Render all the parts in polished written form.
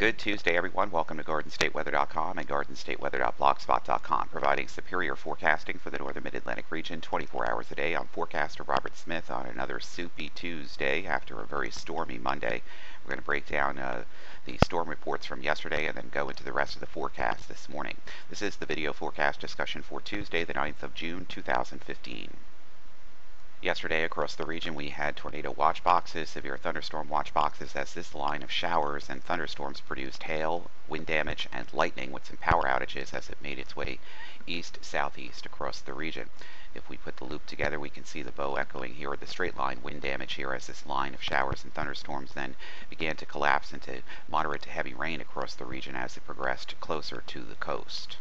Good Tuesday, everyone. Welcome to GardenStateWeather.com and GardenStateWeather.blogspot.com, providing superior forecasting for the northern mid-Atlantic region 24 hours a day. I'm forecaster Robert Smith on another soupy Tuesday after a very stormy Monday. We're going to break down the storm reports from yesterday and then go into the rest of the forecast this morning. This is the video forecast discussion for Tuesday, the 9th of June, 2015. Yesterday across the region we had tornado watch boxes, severe thunderstorm watch boxes, as this line of showers and thunderstorms produced hail, wind damage, and lightning with some power outages as it made its way east-southeast across the region. If we put the loop together, we can see the bow echoing here, or the straight line wind damage here, as this line of showers and thunderstorms then began to collapse into moderate to heavy rain across the region as it progressed closer to the coast.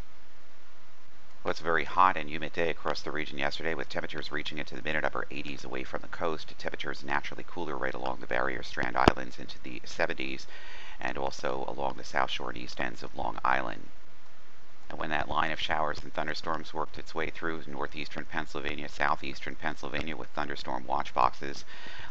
Well, it's a very hot and humid day across the region yesterday, with temperatures reaching into the mid and upper 80s away from the coast. Temperatures naturally cooler right along the barrier Strand Islands into the 70s, and also along the south shore and east ends of Long Island. And when that line of showers and thunderstorms worked its way through northeastern Pennsylvania, southeastern Pennsylvania, with thunderstorm watch boxes,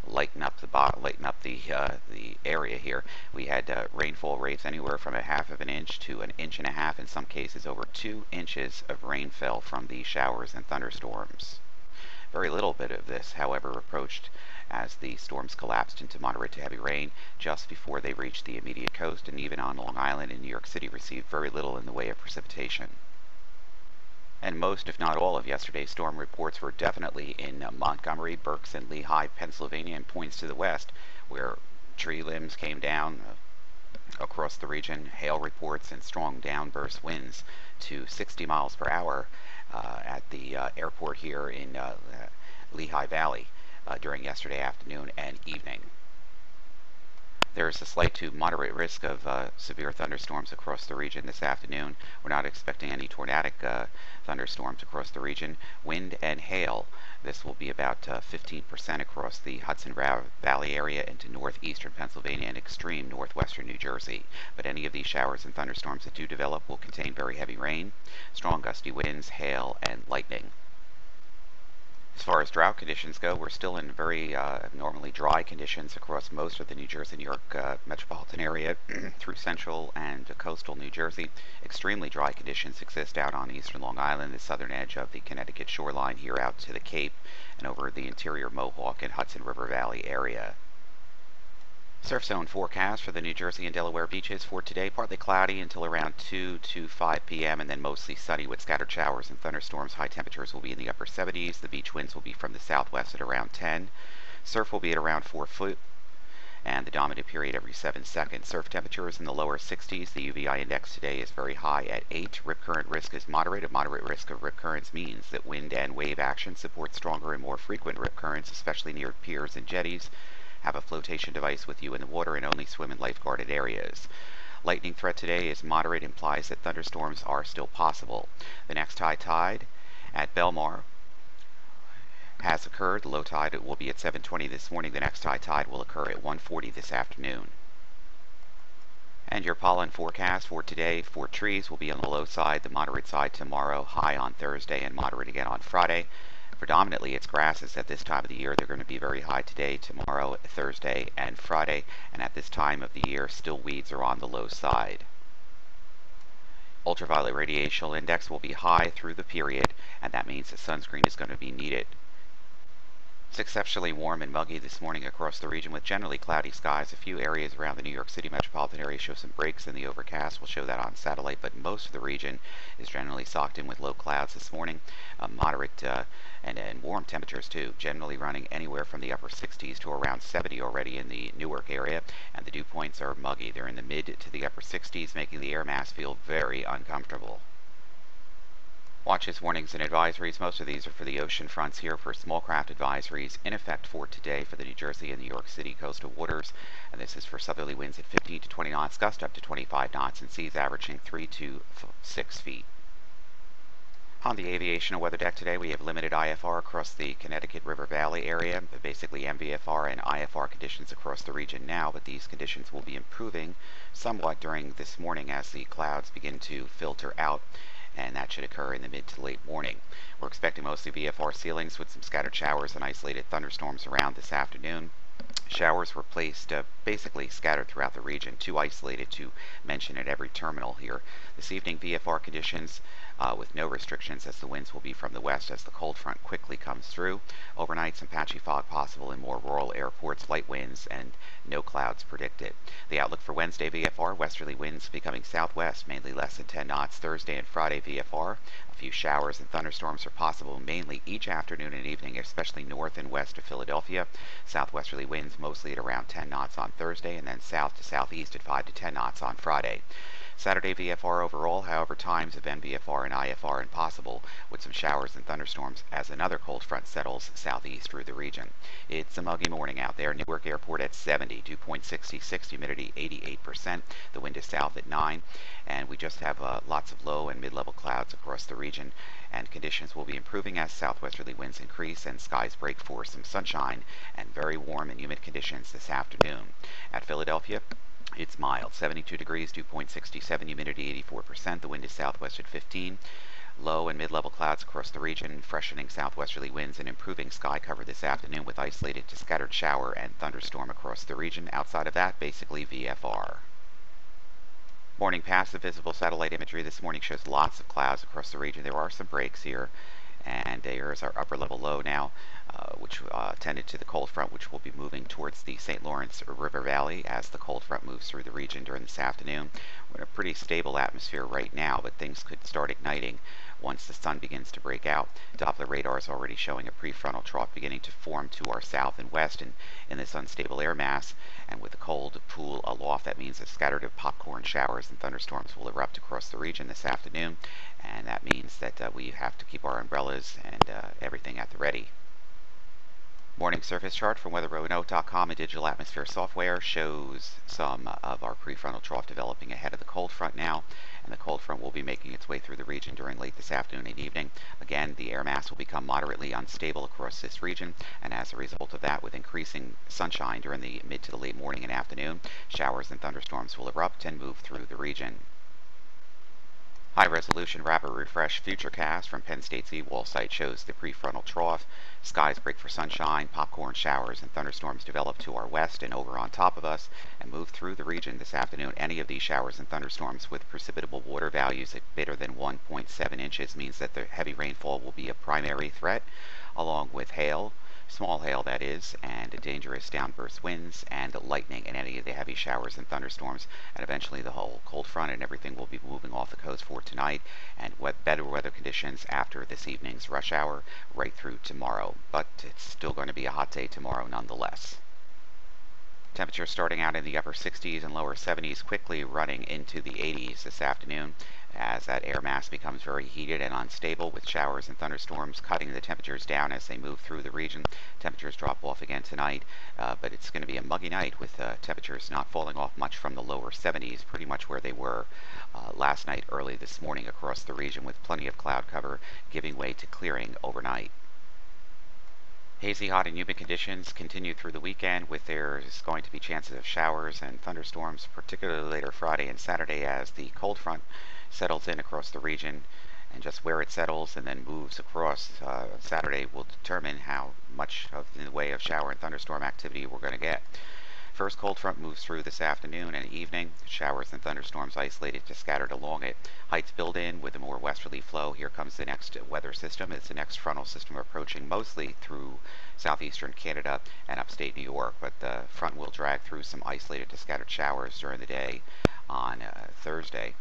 lighten up the area here. We had rainfall rates anywhere from 1/2 inch to 1.5 inches. In some cases, over 2 inches of rain fell from these showers and thunderstorms. Very little bit of this, however, approached as the storms collapsed into moderate to heavy rain just before they reached the immediate coast, and even on Long Island and New York City received very little in the way of precipitation. And most, if not all, of yesterday's storm reports were definitely in Montgomery, Berks, and Lehigh, Pennsylvania, and points to the west, where tree limbs came down across the region, hail reports, and strong downburst winds to 60 miles per hour at the airport here in Lehigh Valley during yesterday afternoon and evening. There is a slight to moderate risk of severe thunderstorms across the region this afternoon. We're not expecting any tornadic thunderstorms across the region. Wind and hail, this will be about 15% across the Hudson Valley area into northeastern Pennsylvania and extreme northwestern New Jersey. But any of these showers and thunderstorms that do develop will contain very heavy rain, strong gusty winds, hail, and lightning. As far as drought conditions go, we're still in very abnormally dry conditions across most of the New Jersey, New York metropolitan area through central and coastal New Jersey. Extremely dry conditions exist out on eastern Long Island, the southern edge of the Connecticut shoreline here out to the Cape, and over the interior Mohawk and Hudson River Valley area. Surf zone forecast for the New Jersey and Delaware beaches for today: partly cloudy until around 2 to 5 p.m. and then mostly sunny with scattered showers and thunderstorms. High temperatures will be in the upper 70s. The beach winds will be from the southwest at around 10. Surf will be at around 4 foot and the dominant period every 7 seconds. Surf temperatures in the lower 60s. The UVI index today is very high at 8. Rip current risk is moderate. A moderate risk of rip currents means that wind and wave action support stronger and more frequent rip currents, especially near piers and jetties. Have a flotation device with you in the water and only swim in lifeguarded areas. Lightning threat today is moderate, implies that thunderstorms are still possible. The next high tide at Belmar has occurred. The low tide will be at 7:20 this morning. The next high tide will occur at 1:40 this afternoon. And your pollen forecast for today for trees will be on the low side, the moderate side tomorrow, high on Thursday, and moderate again on Friday. Predominantly it's grasses at this time of the year. They're going to be very high today, tomorrow, Thursday, and Friday, and at this time of the year still weeds are on the low side. Ultraviolet radiation index will be high through the period, and that means that sunscreen is going to be needed. It's exceptionally warm and muggy this morning across the region with generally cloudy skies. A few areas around the New York City metropolitan area show some breaks in the overcast. We'll show that on satellite, but most of the region is generally socked in with low clouds this morning. Moderate and warm temperatures too, generally running anywhere from the upper 60s to around 70 already in the Newark area, and the dew points are muggy. They're in the mid to the upper 60s, making the air mass feel very uncomfortable. Watches, warnings, and advisories. Most of these are for the ocean fronts here. For small craft advisories in effect for today for the New Jersey and New York City coastal waters. And this is for southerly winds at 15 to 20 knots, gust up to 25 knots, and seas averaging 3 to 6 feet. On the aviation and weather deck today, we have limited IFR across the Connecticut River Valley area, basically MVFR and IFR conditions across the region now, but these conditions will be improving somewhat during this morning as the clouds begin to filter out, and that should occur in the mid to late morning. We're expecting mostly VFR ceilings with some scattered showers and isolated thunderstorms around this afternoon. Showers were placed basically scattered throughout the region, too isolated to mention at every terminal here. This evening, VFR conditions with no restrictions as the winds will be from the west as the cold front quickly comes through. Overnight, some patchy fog possible in more rural airports, light winds, and no clouds predicted. The outlook for Wednesday VFR, westerly winds becoming southwest, mainly less than 10 knots. Thursday and Friday VFR, a few showers and thunderstorms are possible mainly each afternoon and evening, especially north and west of Philadelphia. Southwesterly winds mostly at around 10 knots on Thursday, and then south to southeast at 5 to 10 knots on Friday. Saturday VFR overall, however, times of NVFR and IFR impossible, with some showers and thunderstorms as another cold front settles southeast through the region. It's a muggy morning out there. Newark Airport at 70, dew point 66, humidity 88%. The wind is south at 9, and we just have lots of low and mid-level clouds across the region, and conditions will be improving as southwesterly winds increase and skies break for some sunshine and very warm and humid conditions this afternoon. At Philadelphia, it's mild, 72 degrees, dew point 67, humidity 84%. The wind is southwest at 15. Low and mid-level clouds across the region, freshening southwesterly winds and improving sky cover this afternoon with isolated to scattered shower and thunderstorm across the region. Outside of that, basically VFR. Morning passive visible satellite imagery this morning shows lots of clouds across the region. There are some breaks here, and here's our upper level low now, which tended to the cold front, which will be moving towards the St. Lawrence River Valley as the cold front moves through the region during this afternoon. We're in a pretty stable atmosphere right now, but things could start igniting once the sun begins to break out. Doppler radar is already showing a prefrontal trough beginning to form to our south and west, and in this unstable air mass, and with the cold pool aloft, that means a scattered of popcorn showers and thunderstorms will erupt across the region this afternoon, and that means that we have to keep our umbrellas and everything at the ready. Morning surface chart from weatherroanoke.com and digital atmosphere software shows some of our prefrontal trough developing ahead of the cold front now, and the cold front will be making its way through the region during late this afternoon and evening. Again, the air mass will become moderately unstable across this region, and as a result of that, with increasing sunshine during the mid to the late morning and afternoon, showers and thunderstorms will erupt and move through the region. High-resolution rapid refresh futurecast from Penn State's eWall site shows the prefrontal trough. Skies break for sunshine, popcorn showers, and thunderstorms develop to our west and over on top of us and move through the region this afternoon. Any of these showers and thunderstorms with precipitable water values at greater than 1.7 inches means that the heavy rainfall will be a primary threat, along with hail, small hail that is, and dangerous downburst winds and lightning in any of the heavy showers and thunderstorms, and eventually the whole cold front and everything will be moving off the coast for tonight, and better weather conditions after this evening's rush hour right through tomorrow, but it's still going to be a hot day tomorrow nonetheless. Temperatures starting out in the upper 60s and lower 70s, quickly running into the 80s this afternoon as that air mass becomes very heated and unstable, with showers and thunderstorms cutting the temperatures down as they move through the region. Temperatures drop off again tonight, but it's going to be a muggy night with temperatures not falling off much from the lower 70s, pretty much where they were last night, early this morning across the region, with plenty of cloud cover giving way to clearing overnight. Hazy, hot, and humid conditions continue through the weekend, with there's going to be chances of showers and thunderstorms, particularly later Friday and Saturday as the cold front settles in across the region, and just where it settles and then moves across Saturday will determine how much of in the way of shower and thunderstorm activity we're going to get. First cold front moves through this afternoon and evening. Showers and thunderstorms isolated to scattered along it. Heights build in with a more westerly flow. Here comes the next weather system. It's the next frontal system approaching mostly through southeastern Canada and upstate New York, but the front will drag through some isolated to scattered showers during the day on Thursday.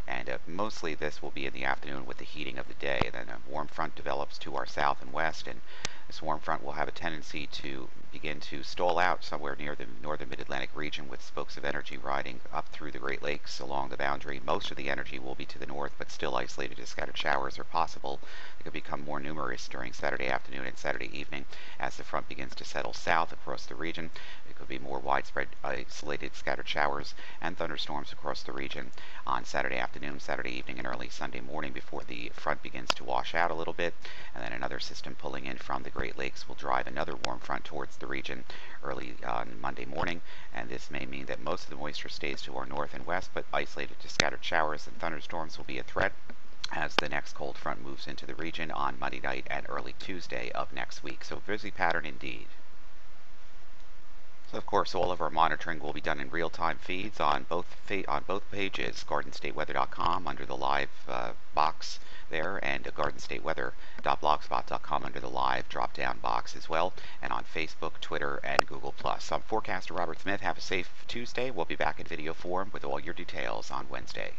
And mostly this will be in the afternoon with the heating of the day. And then a warm front develops to our south and west, and this warm front will have a tendency to begin to stall out somewhere near the northern mid-Atlantic region, with spokes of energy riding up through the Great Lakes along the boundary. Most of the energy will be to the north, but still isolated to scattered showers are possible. They could become more numerous during Saturday afternoon and Saturday evening as the front begins to settle south across the region. It could be more widespread isolated scattered showers and thunderstorms across the region on Saturday afternoon, Saturday evening, and early Sunday morning before the front begins to wash out a little bit, and then another system pulling in from the Great Lakes will drive another warm front towards the region early on Monday morning, and this may mean that most of the moisture stays to our north and west, but isolated to scattered showers and thunderstorms will be a threat as the next cold front moves into the region on Monday night and early Tuesday of next week. So busy pattern indeed. So of course, all of our monitoring will be done in real-time feeds on both pages, GardenStateWeather.com under the live box there, and GardenStateWeather.blogspot.com under the live drop-down box as well, and on Facebook, Twitter, and Google+. I'm forecaster Robert Smith. Have a safe Tuesday. We'll be back in video form with all your details on Wednesday.